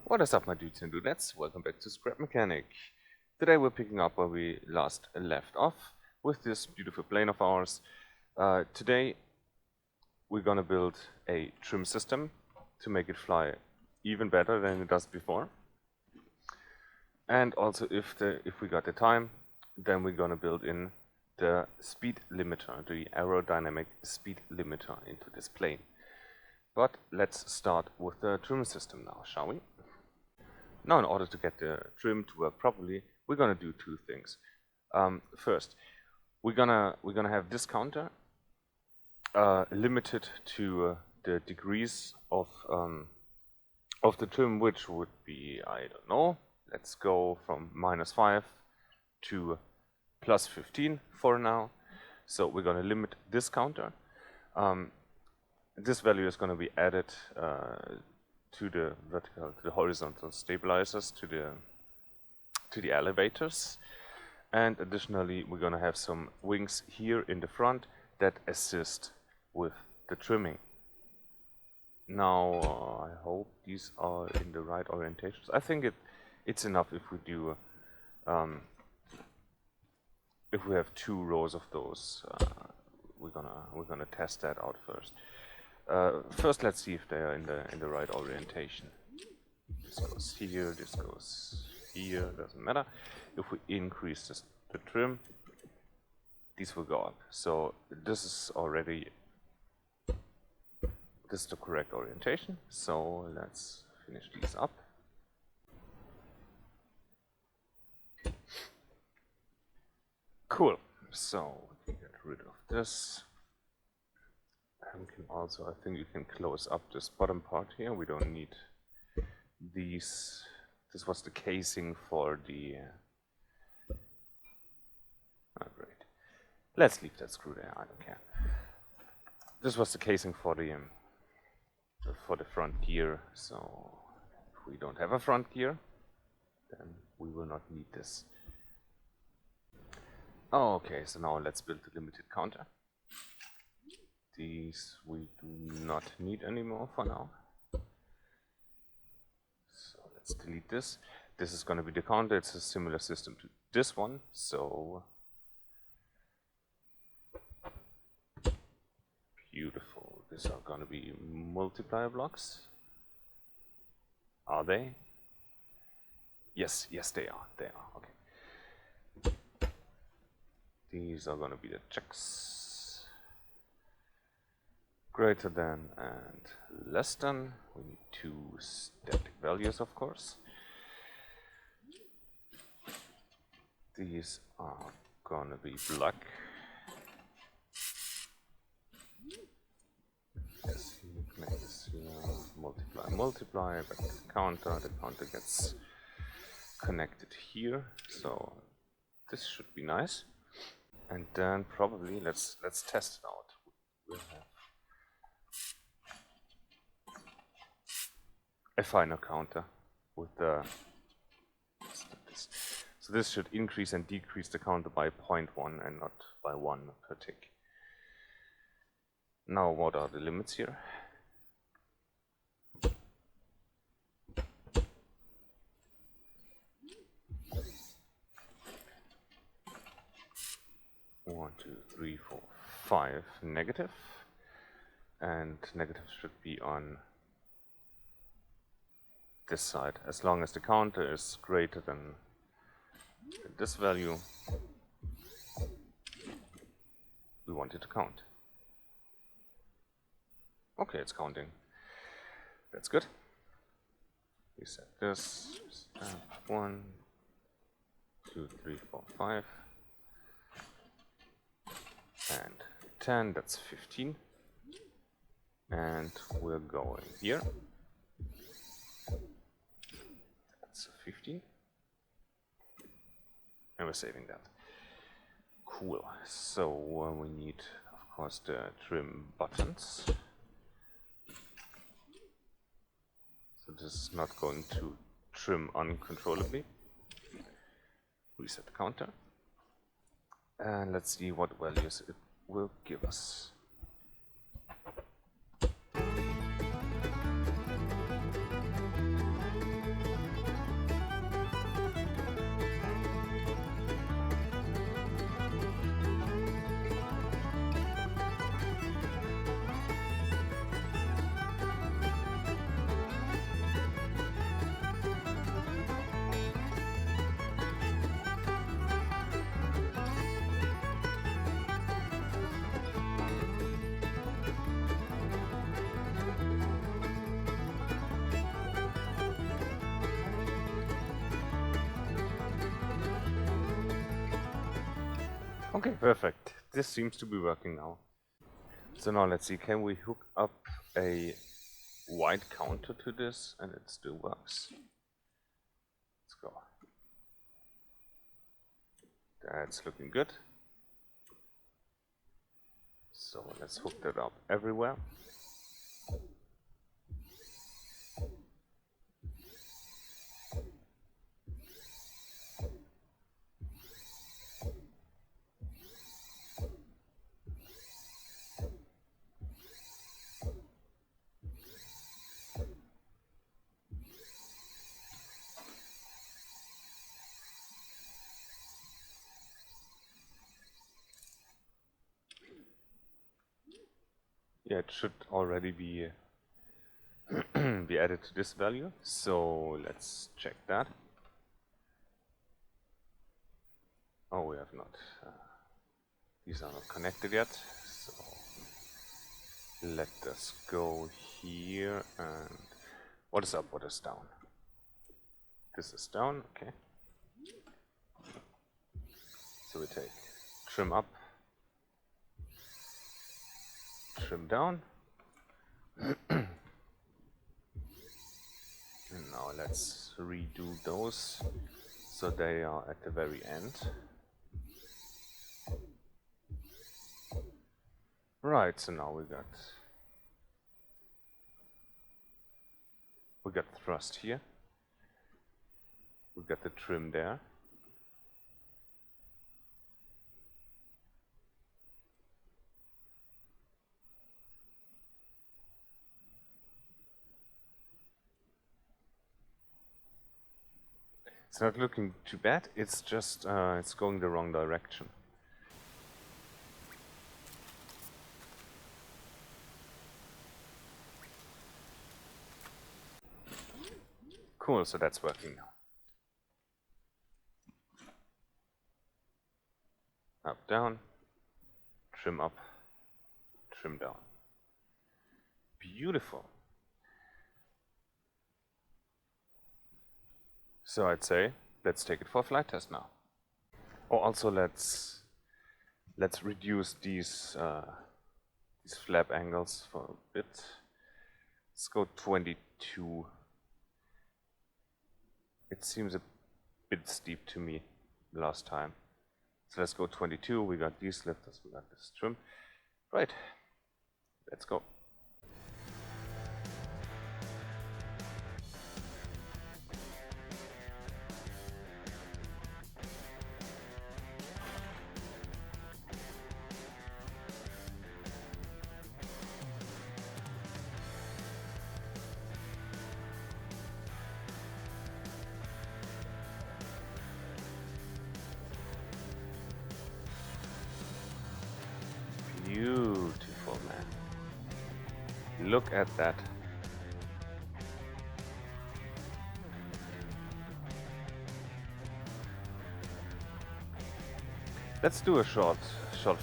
What is up, my dudes and dudettes? Welcome back to Scrap Mechanic. Today we're picking up where we last left off with this beautiful plane of ours. Today we're gonna build a trim system to make it fly even better than it does before. And also, if we got the time, then we're gonna build in the speed limiter, the aerodynamic speed limiter into this plane. But let's start with the trim system now, shall we? Now, in order to get the trim to work properly, we're gonna do two things. First, we're gonna have this counter limited to the degrees of the trim, which would be, I don't know. Let's go from -5 to +15 for now. So we're gonna limit this counter. This value is gonna be added to the vertical, to the horizontal stabilizers, to the elevators, and additionally we're gonna have some wings here in the front that assist with the trimming. Now I hope these are in the right orientations. I think it's enough if we do if we have 2 rows of those. We're gonna test that out first. First, let's see if they are in the right orientation. This goes here, this goes here, doesn't matter. If we increase the trim, these will go up. So this is the correct orientation. So let's finish these up. Cool. So we can get rid of this. And we can also, I think you can close up this bottom part here. We don't need these. This was the casing for the. Oh, great. Let's leave that screw there. I don't care. This was the casing for the front gear. So if we don't have a front gear, then we will not need this. Okay, so now let's build the limited counter. These we do not need anymore for now. So let's delete this. This is going to be the counter. It's a similar system to this one. So beautiful. These are going to be multiplier blocks. Are they? Yes, they are. They are. Okay. These are going to be the checks. Greater than and less than. We need 2 static values, of course. These are gonna be black. Yes, you make this multiply, but the counter gets connected here. So this should be nice. And then probably let's test it out. We'll have a final counter with the. So this should increase and decrease the counter by 0.1 and not by 1 per tick. Now, what are the limits here? One, 2, 3, 4, 5 negative, and negative should be on this side. As long as the counter is greater than this value, we want it to count. Okay, it's counting. That's good. We set this 1, 2, 3, 4, 5, and 10. That's 15, and we're going here. 15, and we're saving that. Cool. So we need, of course, the trim buttons. So this is not going to trim uncontrollably. Reset the counter, and let's see what values it will give us. Okay, perfect. This seems to be working now. So now let's see, can we hook up a white counter to this and it still works? Let's go. That's looking good. So let's hook that up everywhere. Yeah, it should already be be added to this value. So let's check that. Oh, we have not. These are not connected yet. So let us go here and what is up? What is down? This is down. Okay. So we take trim up, trim down. And now let's redo those so they are at the very end. Right, so now we got thrust here. We got the trim there. It's not looking too bad, it's just it's going the wrong direction. Cool, so that's working now. Up, down, trim up, trim down. Beautiful. So I'd say let's take it for a flight test now. Oh, also let's reduce these flap angles for a bit. Let's go 22. It seems a bit steep to me last time. So let's go 22. We got these lifters, we got this trim. Right, let's go. Beautiful, man. Look at that. Let's do a short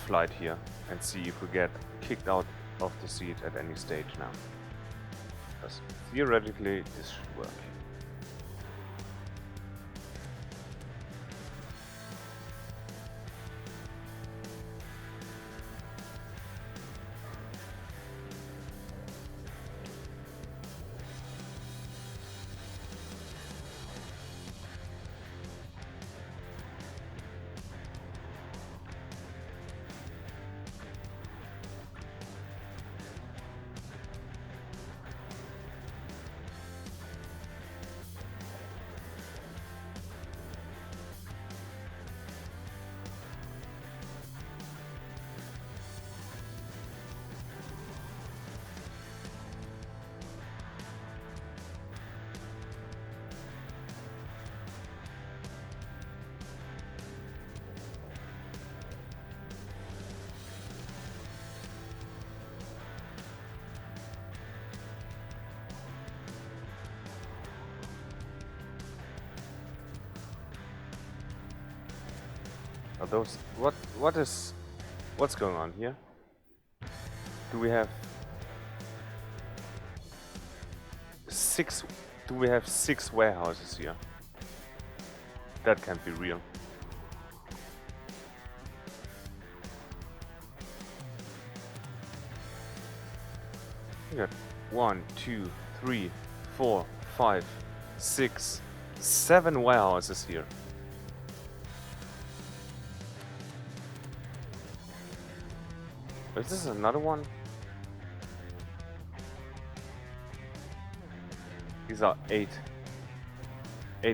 flight here and see if we get kicked out of the seat at any stage now. Because theoretically this should work. Are those what's going on here? Do we have six warehouses here? That can't be real. We got 1, 2, 3, 4, 5, 6, 7 warehouses here. Is this another one? These are 8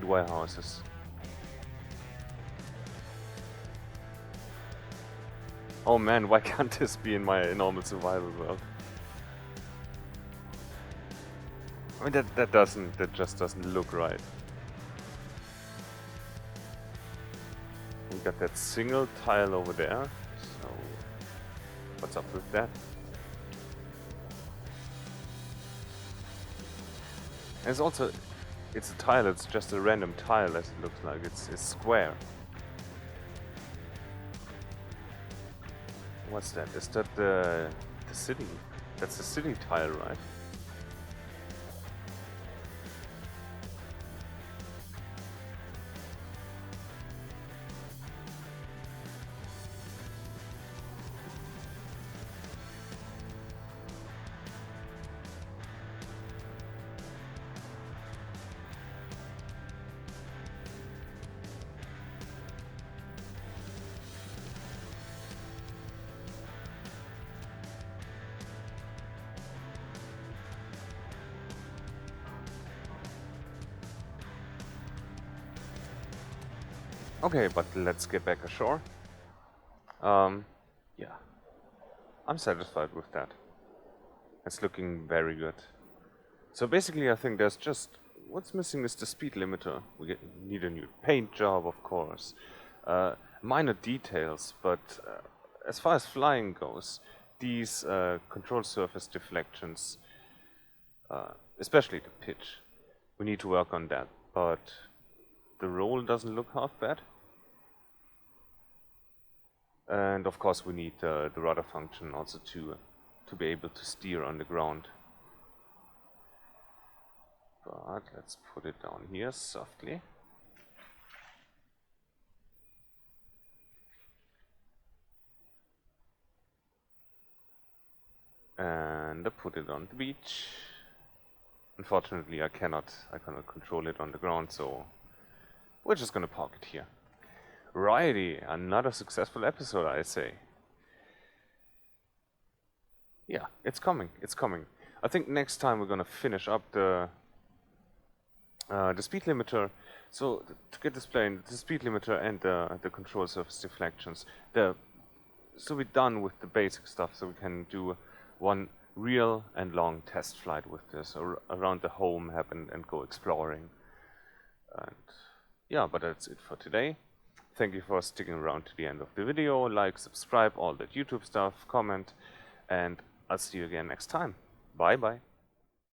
warehouses. Oh man, why can't this be in my normal survival world? I mean that just doesn't look right. We got that single tile over there, so what's up with that? And it's also, it's a tile, it's just a random tile as it looks like, it's square. What's that? Is that the city? That's the city tile, right? Okay, but let's get back ashore. Yeah. I'm satisfied with that. It's looking very good. So basically I think there's just... What's missing is the speed limiter. We need a new paint job, of course. Minor details, but as far as flying goes, these control surface deflections, especially the pitch, we need to work on that. But the roll doesn't look half bad. And of course we need the rudder function also to be able to steer on the ground. But let's put it down here softly. And I put it on the beach. Unfortunately I cannot control it on the ground, so we're just gonna park it here. Righty, another successful episode, I say. Yeah, it's coming, it's coming. I think next time we're gonna finish up the speed limiter. So to get this plane, the speed limiter and the control surface deflections. So we're done with the basic stuff, so we can do one real and long test flight with this around the home map and go exploring. And yeah, but that's it for today. Thank you for sticking around to the end of the video. Like, subscribe, all that YouTube stuff, comment, and I'll see you again next time. Bye bye.